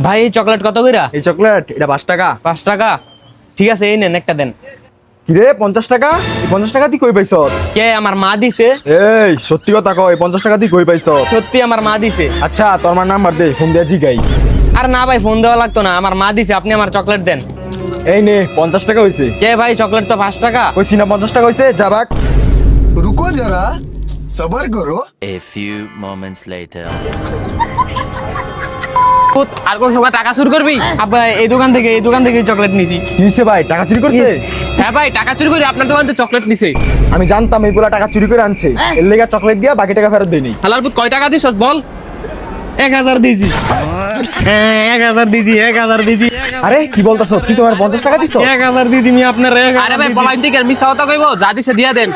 ভাই এই চকলেট কত কইরা? এই চকলেট এটা 5 টাকা। 5 টাকা। ঠিক আছে, এই নেন, একটা দেন। কি রে 50 টাকা? এই 50 টাকা তুই কই পাইছ? কে? আমার মা দিছে। এই সত্যি কথা কই, 50 টাকা তুই কই পাইছ? সত্যি আমার মা দিছে। আচ্ছা তোর আমার নাম্বার দে, ফোন দিয়া জিগাই। আর না ভাই, ফোন দেওয়া লাগতো না, আমার মা দিছে, আপনি আমার চকলেট দেন। এই নে 50 টাকা হইছে। কে ভাই, চকলেট তো 5 টাকা। কইছি না 50 টাকা হইছে, যা ভাগ। रुको जरा सबर करो। A few moments later. আর কোন সময় টাকা চুরি করবি? আব্বা এই দোকান থেকে চকলেট নিছি। কি হইছে ভাই, টাকা চুরি করছে? হ্যাঁ ভাই, টাকা চুরি করে আপনার দোকান থেকে চকলেট নিছে। আমি জানতাম এই পোলা টাকা চুরি করে আনছে, এর লেগে চকলেট দিয়া বাকি টাকা ফেরত দেইনি। হালাল পুত, কয় টাকা দিছস বল? 1000 দিছি। হ্যাঁ 1000 দিছি, 1000 দিছি। আরে কি বলতাছ, তুই তোমার 50 টাকা দিছ? 1000 দিছি মি আপনার। আরে ভাই বলাই দিকে মিছা কথা কইবো, যা দিছে দিয়া দেন।